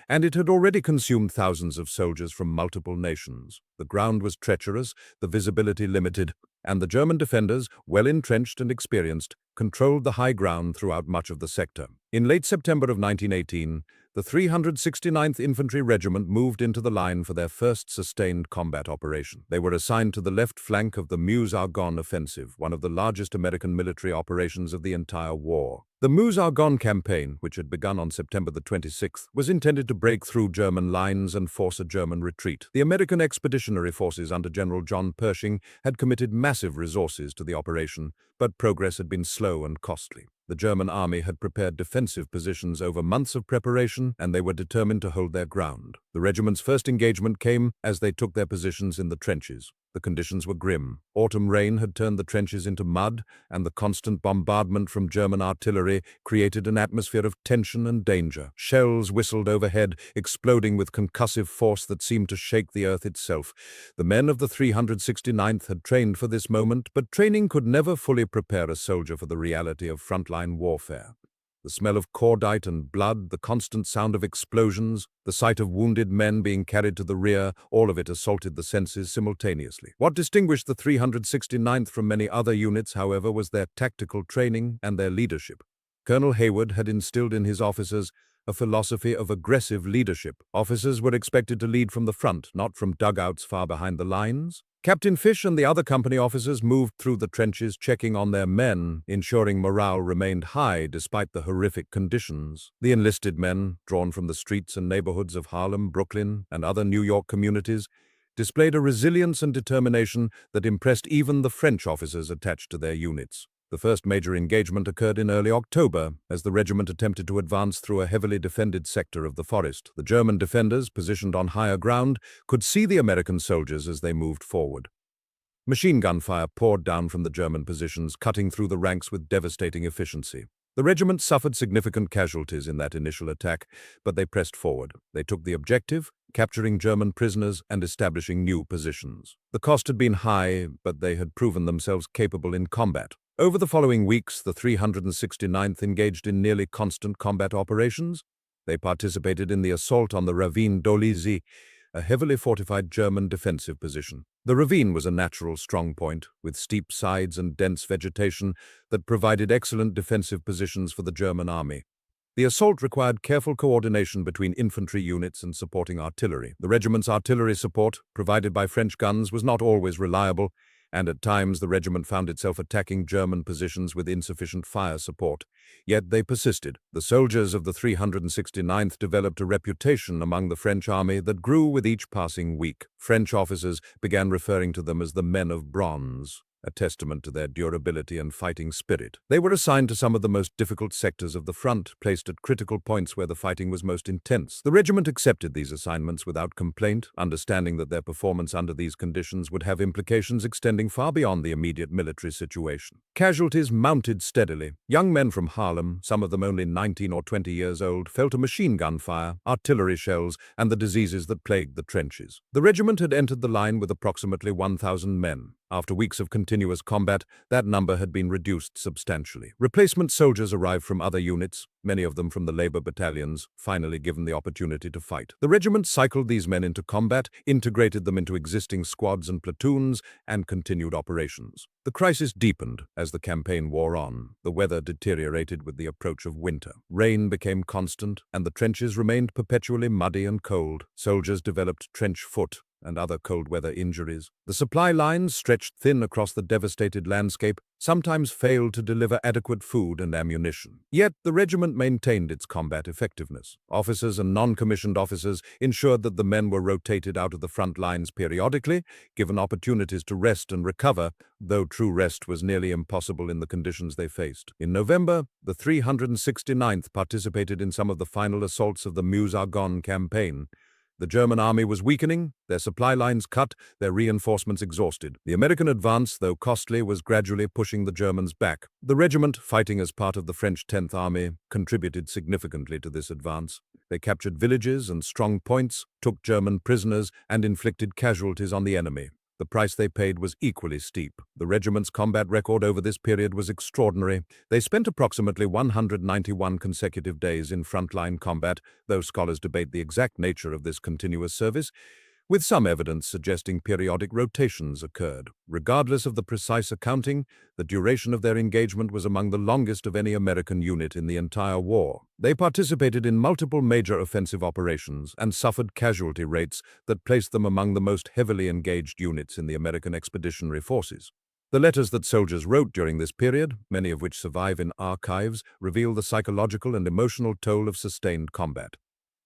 and it had already consumed thousands of soldiers from multiple nations. The ground was treacherous, the visibility limited, and the German defenders, well entrenched and experienced, controlled the high ground throughout much of the sector. In late September of 1918, the 369th Infantry Regiment moved into the line for their first sustained combat operation. They were assigned to the left flank of the Meuse-Argonne offensive, one of the largest American military operations of the entire war. The Meuse-Argonne campaign, which had begun on September the 26th, was intended to break through German lines and force a German retreat. The American Expeditionary Forces under General John Pershing had committed massive resources to the operation, but progress had been slow and costly. The German army had prepared defensive positions over months of preparation, and they were determined to hold their ground. The regiment's first engagement came as they took their positions in the trenches. The conditions were grim. Autumn rain had turned the trenches into mud, and the constant bombardment from German artillery created an atmosphere of tension and danger. Shells whistled overhead, exploding with concussive force that seemed to shake the earth itself. The men of the 369th had trained for this moment, but training could never fully prepare a soldier for the reality of frontline warfare. The smell of cordite and blood, the constant sound of explosions, the sight of wounded men being carried to the rear, all of it assaulted the senses simultaneously. What distinguished the 369th from many other units, however, was their tactical training and their leadership. Colonel Haywood had instilled in his officers a philosophy of aggressive leadership. Officers were expected to lead from the front, not from dugouts far behind the lines. Captain Fish and the other company officers moved through the trenches, checking on their men, ensuring morale remained high despite the horrific conditions. The enlisted men, drawn from the streets and neighborhoods of Harlem, Brooklyn, and other New York communities, displayed a resilience and determination that impressed even the French officers attached to their units. The first major engagement occurred in early October, as the regiment attempted to advance through a heavily defended sector of the forest. The German defenders, positioned on higher ground, could see the American soldiers as they moved forward. Machine gun fire poured down from the German positions, cutting through the ranks with devastating efficiency. The regiment suffered significant casualties in that initial attack, but they pressed forward. They took the objective, capturing German prisoners and establishing new positions. The cost had been high, but they had proven themselves capable in combat. Over the following weeks, the 369th engaged in nearly constant combat operations. They participated in the assault on the Ravine d'Olizy, a heavily fortified German defensive position. The ravine was a natural strong point, with steep sides and dense vegetation that provided excellent defensive positions for the German army. The assault required careful coordination between infantry units and supporting artillery. The regiment's artillery support, provided by French guns, was not always reliable, and at times the regiment found itself attacking German positions with insufficient fire support. Yet they persisted. The soldiers of the 369th developed a reputation among the French army that grew with each passing week. French officers began referring to them as the men of bronze, a testament to their durability and fighting spirit. They were assigned to some of the most difficult sectors of the front, placed at critical points where the fighting was most intense. The regiment accepted these assignments without complaint, understanding that their performance under these conditions would have implications extending far beyond the immediate military situation. Casualties mounted steadily. Young men from Harlem, some of them only 19 or 20 years old, fell to machine gun fire, artillery shells, and the diseases that plagued the trenches. The regiment had entered the line with approximately 1,000 men. After weeks of continuous combat, that number had been reduced substantially. Replacement soldiers arrived from other units, many of them from the labor battalions, finally given the opportunity to fight. The regiment cycled these men into combat, integrated them into existing squads and platoons, and continued operations. The crisis deepened as the campaign wore on. The weather deteriorated with the approach of winter. Rain became constant, and the trenches remained perpetually muddy and cold. Soldiers developed trench foot and other cold weather injuries. The supply lines, stretched thin across the devastated landscape, sometimes failed to deliver adequate food and ammunition. Yet the regiment maintained its combat effectiveness. Officers and non-commissioned officers ensured that the men were rotated out of the front lines periodically, given opportunities to rest and recover, though true rest was nearly impossible in the conditions they faced. In November, the 369th participated in some of the final assaults of the Meuse-Argonne campaign. The German army was weakening, their supply lines cut, their reinforcements exhausted. The American advance, though costly, was gradually pushing the Germans back. The regiment, fighting as part of the French 10th Army, contributed significantly to this advance. They captured villages and strong points, took German prisoners, and inflicted casualties on the enemy. The price they paid was equally steep. The regiment's combat record over this period was extraordinary. They spent approximately 191 consecutive days in frontline combat, though scholars debate the exact nature of this continuous service, with some evidence suggesting periodic rotations occurred. Regardless of the precise accounting, the duration of their engagement was among the longest of any American unit in the entire war. They participated in multiple major offensive operations and suffered casualty rates that placed them among the most heavily engaged units in the American Expeditionary Forces. The letters that soldiers wrote during this period, many of which survive in archives, reveal the psychological and emotional toll of sustained combat.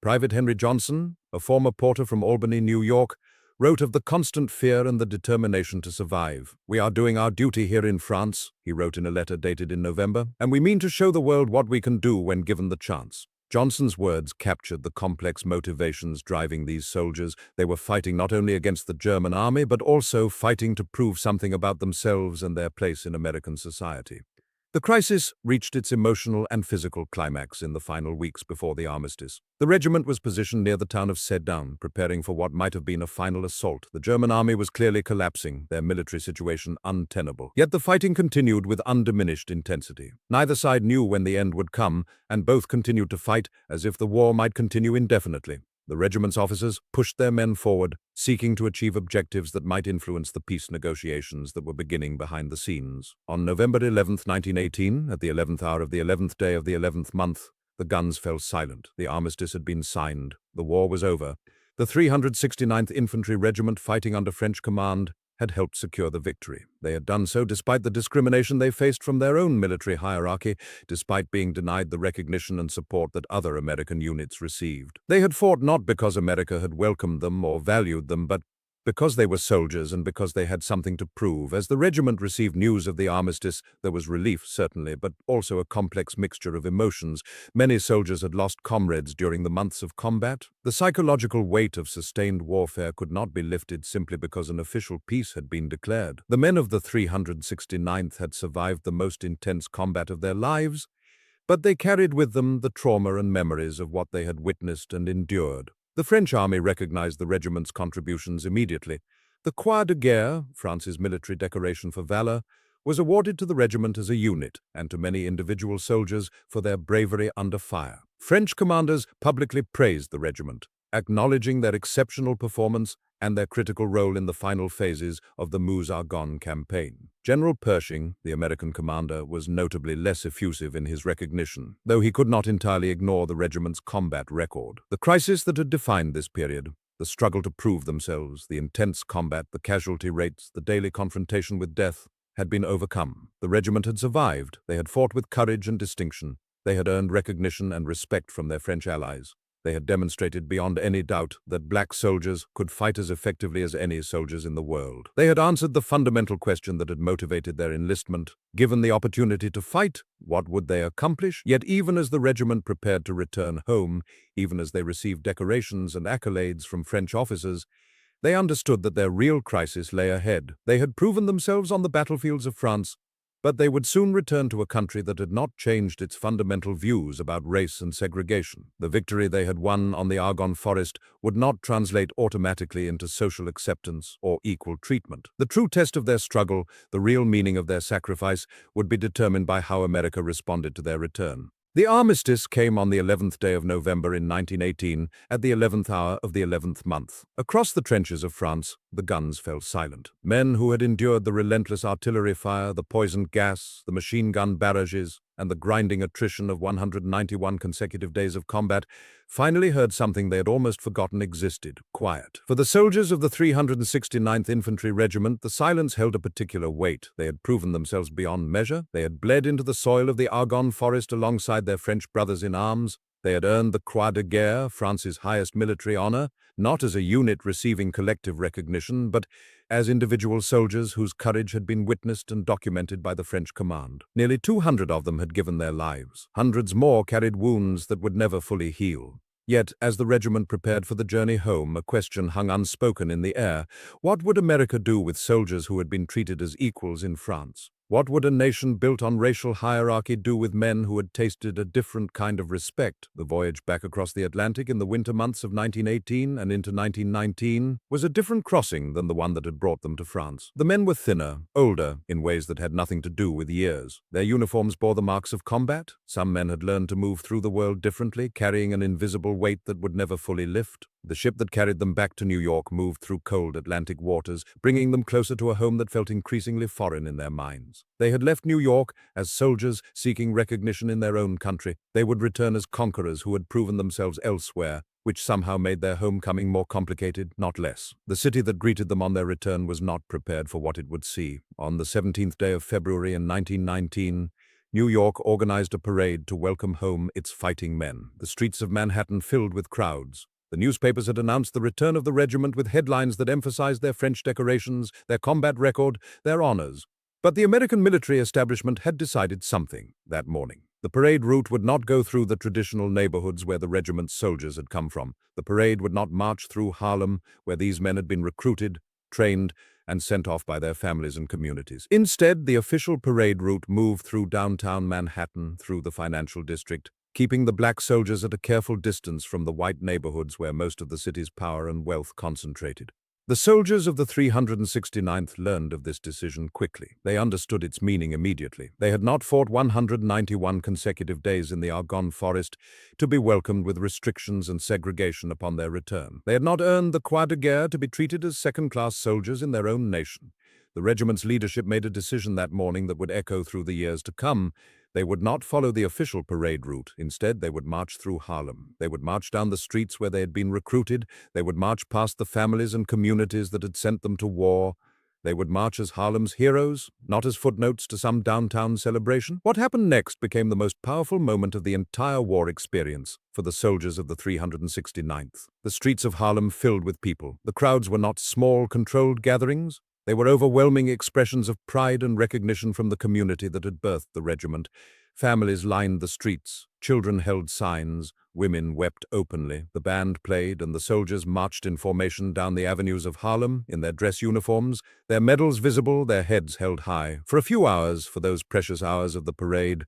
Private Henry Johnson, a former porter from Albany, New York, wrote of the constant fear and the determination to survive. "We are doing our duty here in France," he wrote in a letter dated in November, "and we mean to show the world what we can do when given the chance." Johnson's words captured the complex motivations driving these soldiers. They were fighting not only against the German army, but also fighting to prove something about themselves and their place in American society. The crisis reached its emotional and physical climax in the final weeks before the Armistice. The regiment was positioned near the town of Sedan, preparing for what might have been a final assault. The German army was clearly collapsing, their military situation untenable. Yet the fighting continued with undiminished intensity. Neither side knew when the end would come, and both continued to fight as if the war might continue indefinitely. The regiment's officers pushed their men forward, seeking to achieve objectives that might influence the peace negotiations that were beginning behind the scenes. On November 11, 1918, at the 11th hour of the 11th day of the 11th month, The guns fell silent. The armistice had been signed. The war was over. The 369th Infantry Regiment, fighting under French command, had helped secure the victory. They had done so despite the discrimination they faced from their own military hierarchy, despite being denied the recognition and support that other American units received. They had fought not because America had welcomed them or valued them, but because they were soldiers and because they had something to prove. As the regiment received news of the armistice, there was relief, certainly, but also a complex mixture of emotions. Many soldiers had lost comrades during the months of combat. The psychological weight of sustained warfare could not be lifted simply because an official peace had been declared. The men of the 369th had survived the most intense combat of their lives, but they carried with them the trauma and memories of what they had witnessed and endured. The French army recognized the regiment's contributions immediately. The Croix de Guerre, France's military decoration for valor, was awarded to the regiment as a unit and to many individual soldiers for their bravery under fire. French commanders publicly praised the regiment, acknowledging their exceptional performance and their critical role in the final phases of the Meuse-Argonne campaign. General Pershing, the American commander, was notably less effusive in his recognition, though he could not entirely ignore the regiment's combat record. The crisis that had defined this period, the struggle to prove themselves, the intense combat, the casualty rates, the daily confrontation with death, had been overcome. The regiment had survived. They had fought with courage and distinction. They had earned recognition and respect from their French allies. They had demonstrated beyond any doubt that black soldiers could fight as effectively as any soldiers in the world. They had answered the fundamental question that had motivated their enlistment. Given the opportunity to fight, what would they accomplish? Yet even as the regiment prepared to return home, even as they received decorations and accolades from French officers, they understood that their real crisis lay ahead. They had proven themselves on the battlefields of France, but they would soon return to a country that had not changed its fundamental views about race and segregation. The victory they had won on the Argonne Forest would not translate automatically into social acceptance or equal treatment. The true test of their struggle, the real meaning of their sacrifice, would be determined by how America responded to their return. The armistice came on the 11th day of November in 1918, at the 11th hour of the 11th month. Across the trenches of France, the guns fell silent. Men who had endured the relentless artillery fire, the poisoned gas, the machine gun barrages, and the grinding attrition of 191 consecutive days of combat, finally heard something they had almost forgotten existed: quiet. For the soldiers of the 369th Infantry Regiment, the silence held a particular weight. They had proven themselves beyond measure. They had bled into the soil of the Argonne Forest alongside their French brothers in arms. They had earned the Croix de Guerre, France's highest military honor, not as a unit receiving collective recognition, but as individual soldiers whose courage had been witnessed and documented by the French command. Nearly 200 of them had given their lives. Hundreds more carried wounds that would never fully heal. Yet, as the regiment prepared for the journey home, a question hung unspoken in the air. What would America do with soldiers who had been treated as equals in France? What would a nation built on racial hierarchy do with men who had tasted a different kind of respect? The voyage back across the Atlantic in the winter months of 1918 and into 1919 was a different crossing than the one that had brought them to France. The men were thinner, older, in ways that had nothing to do with years. Their uniforms bore the marks of combat. Some men had learned to move through the world differently, carrying an invisible weight that would never fully lift. The ship that carried them back to New York moved through cold Atlantic waters, bringing them closer to a home that felt increasingly foreign in their minds. They had left New York as soldiers seeking recognition in their own country. They would return as conquerors who had proven themselves elsewhere, which somehow made their homecoming more complicated, not less. The city that greeted them on their return was not prepared for what it would see. On the 17th day of February in 1919, New York organized a parade to welcome home its fighting men. The streets of Manhattan filled with crowds. The newspapers had announced the return of the regiment with headlines that emphasized their French decorations, their combat record, their honors. But the American military establishment had decided something that morning. The parade route would not go through the traditional neighborhoods where the regiment's soldiers had come from. The parade would not march through Harlem, where these men had been recruited, trained, and sent off by their families and communities. Instead, the official parade route moved through downtown Manhattan, through the financial district, keeping the black soldiers at a careful distance from the white neighborhoods where most of the city's power and wealth concentrated. The soldiers of the 369th learned of this decision quickly. They understood its meaning immediately. They had not fought 191 consecutive days in the Argonne Forest to be welcomed with restrictions and segregation upon their return. They had not earned the Croix de Guerre to be treated as second-class soldiers in their own nation. The regiment's leadership made a decision that morning that would echo through the years to come. They would not follow the official parade route. Instead, they would march through Harlem. They would march down the streets where they had been recruited. They would march past the families and communities that had sent them to war. They would march as Harlem's heroes, not as footnotes to some downtown celebration. What happened next became the most powerful moment of the entire war experience for the soldiers of the 369th. The streets of Harlem filled with people. The crowds were not small, controlled gatherings. They were overwhelming expressions of pride and recognition from the community that had birthed the regiment. Families lined the streets, children held signs, women wept openly. The band played, and the soldiers marched in formation down the avenues of Harlem in their dress uniforms, their medals visible, their heads held high. For a few hours, for those precious hours of the parade,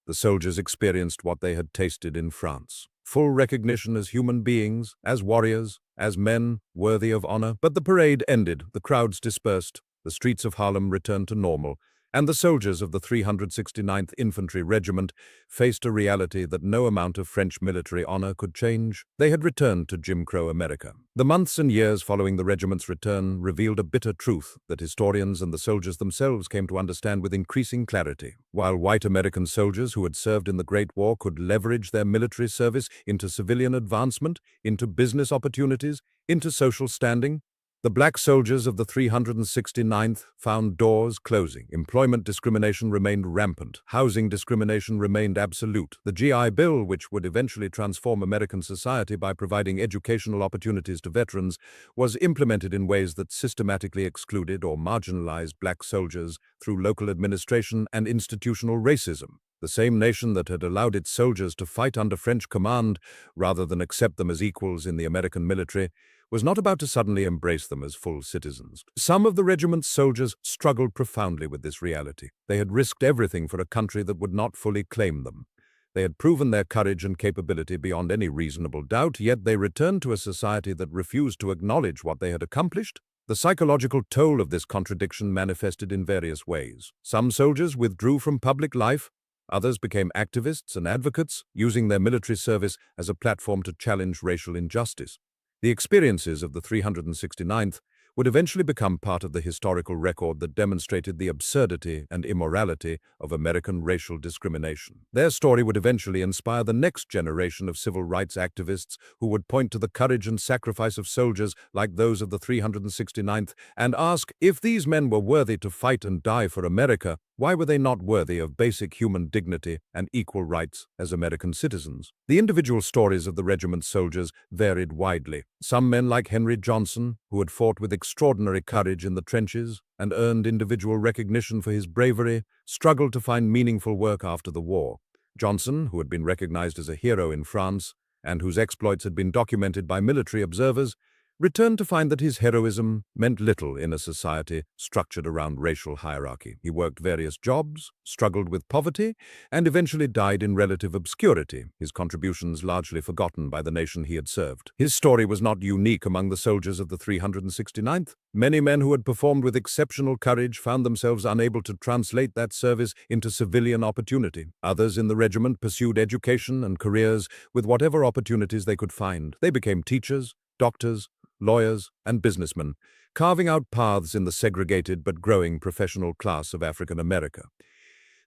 the soldiers experienced what they had tasted in France. Full recognition as human beings, as warriors, as men worthy of honor. But the parade ended, the crowds dispersed, the streets of Harlem returned to normal, and the soldiers of the 369th Infantry Regiment faced a reality that no amount of French military honor could change. They had returned to Jim Crow America. The months and years following the regiment's return revealed a bitter truth that historians and the soldiers themselves came to understand with increasing clarity. While white American soldiers who had served in the Great War could leverage their military service into civilian advancement, into business opportunities, into social standing, the black soldiers of the 369th found doors closing. Employment discrimination remained rampant. Housing discrimination remained absolute. The GI Bill, which would eventually transform American society by providing educational opportunities to veterans, was implemented in ways that systematically excluded or marginalized black soldiers through local administration and institutional racism. The same nation that had allowed its soldiers to fight under French command rather than accept them as equals in the American military was not about to suddenly embrace them as full citizens. Some of the regiment's soldiers struggled profoundly with this reality. They had risked everything for a country that would not fully claim them. They had proven their courage and capability beyond any reasonable doubt, yet they returned to a society that refused to acknowledge what they had accomplished. The psychological toll of this contradiction manifested in various ways. Some soldiers withdrew from public life. Others became activists and advocates, using their military service as a platform to challenge racial injustice. The experiences of the 369th would eventually become part of the historical record that demonstrated the absurdity and immorality of American racial discrimination. Their story would eventually inspire the next generation of civil rights activists who would point to the courage and sacrifice of soldiers like those of the 369th and ask, if these men were worthy to fight and die for America, why were they not worthy of basic human dignity and equal rights as American citizens? The individual stories of the regiment's soldiers varied widely. Some men like Henry Johnson, who had fought with extraordinary courage in the trenches and earned individual recognition for his bravery, struggled to find meaningful work after the war. Johnson, who had been recognized as a hero in France and whose exploits had been documented by military observers, returned to find that his heroism meant little in a society structured around racial hierarchy. He worked various jobs, struggled with poverty, and eventually died in relative obscurity, his contributions largely forgotten by the nation he had served. His story was not unique among the soldiers of the 369th. Many men who had performed with exceptional courage found themselves unable to translate that service into civilian opportunity. Others in the regiment pursued education and careers with whatever opportunities they could find. They became teachers, doctors, lawyers, and businessmen, carving out paths in the segregated but growing professional class of African America.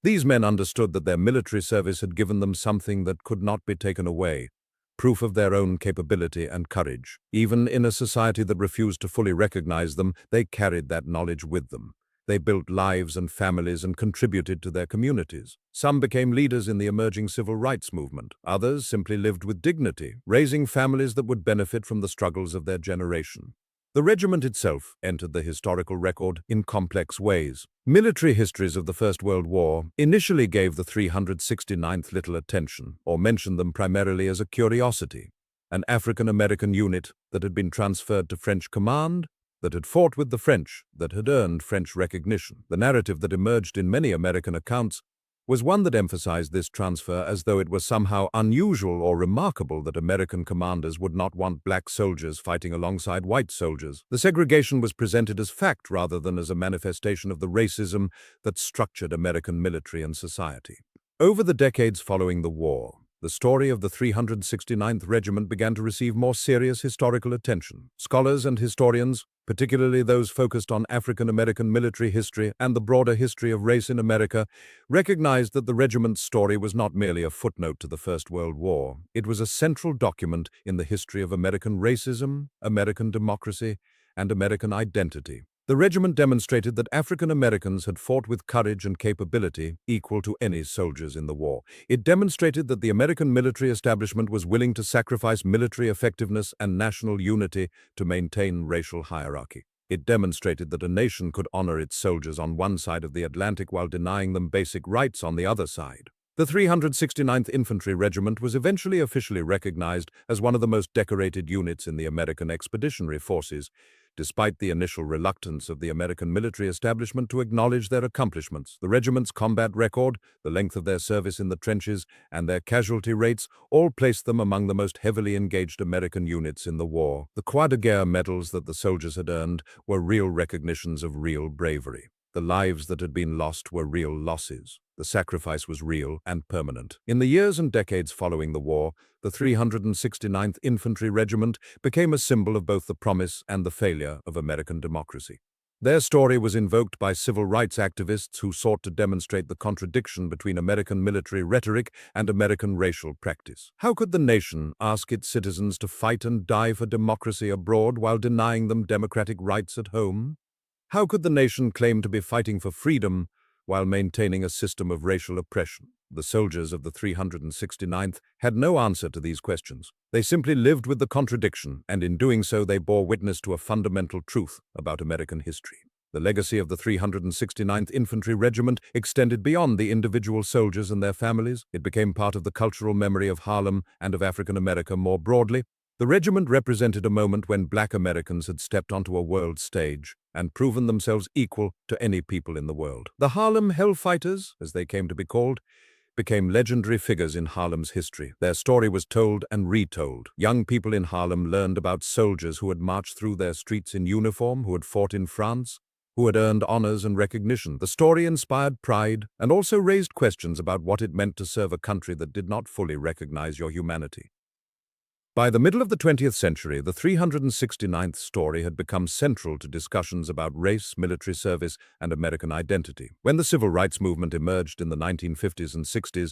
These men understood that their military service had given them something that could not be taken away, proof of their own capability and courage. Even in a society that refused to fully recognize them, they carried that knowledge with them. They built lives and families and contributed to their communities. Some became leaders in the emerging civil rights movement. Others simply lived with dignity, raising families that would benefit from the struggles of their generation. The regiment itself entered the historical record in complex ways. Military histories of the First World War initially gave the 369th little attention, or mentioned them primarily as a curiosity, an African-American unit that had been transferred to French command, that had fought with the French, that had earned French recognition. The narrative that emerged in many American accounts was one that emphasized this transfer as though it was somehow unusual or remarkable that American commanders would not want black soldiers fighting alongside white soldiers. The segregation was presented as fact rather than as a manifestation of the racism that structured American military and society. Over the decades following the war, the story of the 369th Regiment began to receive more serious historical attention. Scholars and historians, particularly those focused on African American military history and the broader history of race in America, recognized that the regiment's story was not merely a footnote to the First World War. It was a central document in the history of American racism, American democracy, and American identity. The regiment demonstrated that African Americans had fought with courage and capability equal to any soldiers in the war. It demonstrated that the American military establishment was willing to sacrifice military effectiveness and national unity to maintain racial hierarchy. It demonstrated that a nation could honor its soldiers on one side of the Atlantic while denying them basic rights on the other side. The 369th Infantry Regiment was eventually officially recognized as one of the most decorated units in the American Expeditionary Forces, despite the initial reluctance of the American military establishment to acknowledge their accomplishments. The regiment's combat record, the length of their service in the trenches, and their casualty rates all placed them among the most heavily engaged American units in the war. The Croix de Guerre medals that the soldiers had earned were real recognitions of real bravery. The lives that had been lost were real losses. The sacrifice was real and permanent. In the years and decades following the war, the 369th Infantry Regiment became a symbol of both the promise and the failure of American democracy. Their story was invoked by civil rights activists who sought to demonstrate the contradiction between American military rhetoric and American racial practice. How could the nation ask its citizens to fight and die for democracy abroad while denying them democratic rights at home? How could the nation claim to be fighting for freedom while maintaining a system of racial oppression? The soldiers of the 369th had no answer to these questions. They simply lived with the contradiction, and in doing so they bore witness to a fundamental truth about American history. The legacy of the 369th Infantry Regiment extended beyond the individual soldiers and their families. It became part of the cultural memory of Harlem and of African America more broadly. The regiment represented a moment when Black Americans had stepped onto a world stage and proven themselves equal to any people in the world. The Harlem Hellfighters, as they came to be called, became legendary figures in Harlem's history. Their story was told and retold. Young people in Harlem learned about soldiers who had marched through their streets in uniform, who had fought in France, who had earned honors and recognition. The story inspired pride and also raised questions about what it meant to serve a country that did not fully recognize your humanity. By the middle of the 20th century, the 369th story had become central to discussions about race, military service, and American identity. When the civil rights movement emerged in the 1950s and 60s,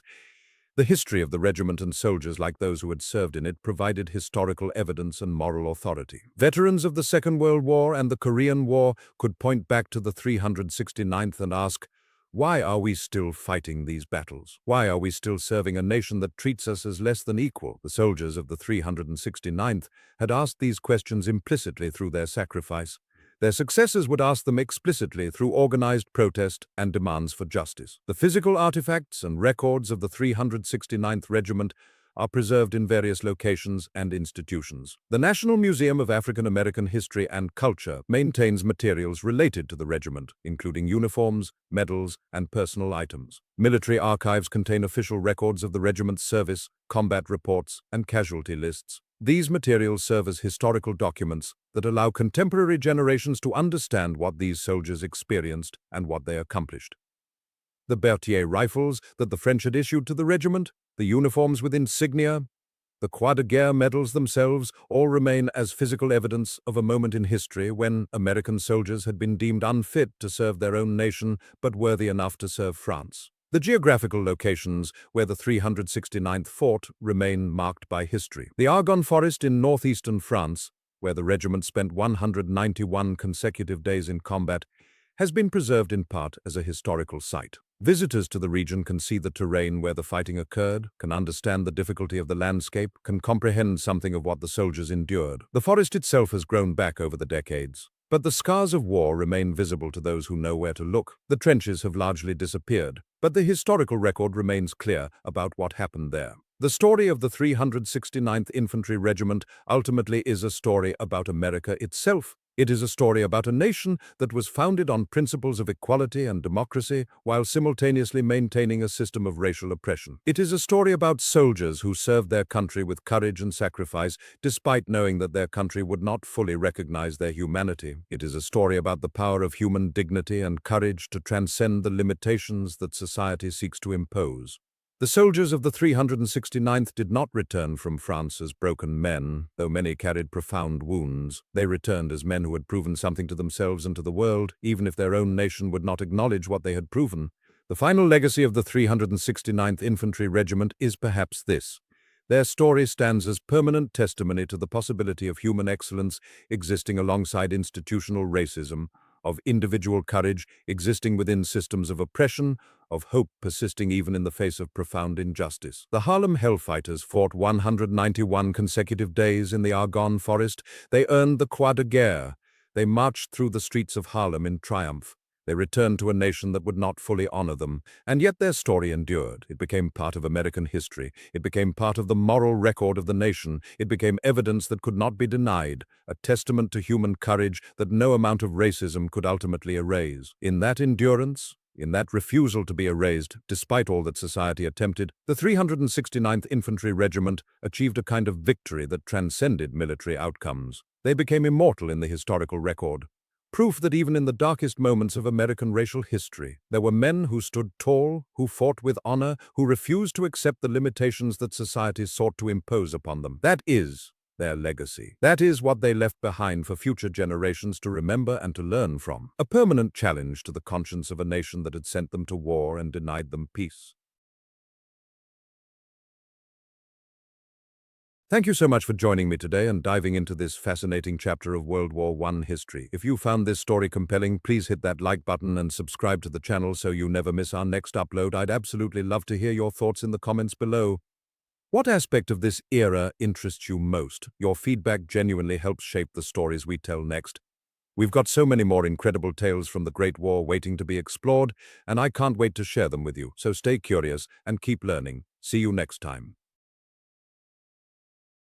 the history of the regiment and soldiers like those who had served in it provided historical evidence and moral authority. Veterans of the Second World War and the Korean War could point back to the 369th and ask, why are we still fighting these battles? Why are we still serving a nation that treats us as less than equal? The soldiers of the 369th had asked these questions implicitly through their sacrifice. Their successors would ask them explicitly through organized protest and demands for justice. The physical artifacts and records of the 369th Regiment are preserved in various locations and institutions. The National Museum of African American History and Culture maintains materials related to the regiment, including uniforms, medals, and personal items. Military archives contain official records of the regiment's service, combat reports, and casualty lists. These materials serve as historical documents that allow contemporary generations to understand what these soldiers experienced and what they accomplished. The Berthier rifles that the French had issued to the regiment, the uniforms with insignia, the Croix de Guerre medals themselves all remain as physical evidence of a moment in history when American soldiers had been deemed unfit to serve their own nation but worthy enough to serve France. The geographical locations where the 369th fought remain marked by history. The Argonne Forest in northeastern France, where the regiment spent 191 consecutive days in combat, has been preserved in part as a historical site. Visitors to the region can see the terrain where the fighting occurred, can understand the difficulty of the landscape, can comprehend something of what the soldiers endured. The forest itself has grown back over the decades, but the scars of war remain visible to those who know where to look. The trenches have largely disappeared, but the historical record remains clear about what happened there. The story of the 369th Infantry Regiment ultimately is a story about America itself. It is a story about a nation that was founded on principles of equality and democracy while simultaneously maintaining a system of racial oppression. It is a story about soldiers who served their country with courage and sacrifice despite knowing that their country would not fully recognize their humanity. It is a story about the power of human dignity and courage to transcend the limitations that society seeks to impose. The soldiers of the 369th did not return from France as broken men, though many carried profound wounds. They returned as men who had proven something to themselves and to the world, even if their own nation would not acknowledge what they had proven. The final legacy of the 369th Infantry Regiment is perhaps this. Their story stands as permanent testimony to the possibility of human excellence existing alongside institutional racism, of individual courage existing within systems of oppression, of hope persisting even in the face of profound injustice. The Harlem Hellfighters fought 191 consecutive days in the Argonne Forest. They earned the Croix de Guerre. They marched through the streets of Harlem in triumph. They returned to a nation that would not fully honor them, and yet their story endured. It became part of American history. It became part of the moral record of the nation. It became evidence that could not be denied, a testament to human courage that no amount of racism could ultimately erase. In that endurance, in that refusal to be erased, despite all that society attempted, the 369th Infantry Regiment achieved a kind of victory that transcended military outcomes. They became immortal in the historical record. Proof that even in the darkest moments of American racial history, there were men who stood tall, who fought with honor, who refused to accept the limitations that society sought to impose upon them. That is their legacy. That is what they left behind for future generations to remember and to learn from. A permanent challenge to the conscience of a nation that had sent them to war and denied them peace. Thank you so much for joining me today and diving into this fascinating chapter of World War I history. If you found this story compelling, please hit that like button and subscribe to the channel so you never miss our next upload. I'd absolutely love to hear your thoughts in the comments below. What aspect of this era interests you most? Your feedback genuinely helps shape the stories we tell next. We've got so many more incredible tales from the Great War waiting to be explored, and I can't wait to share them with you. So stay curious and keep learning. See you next time.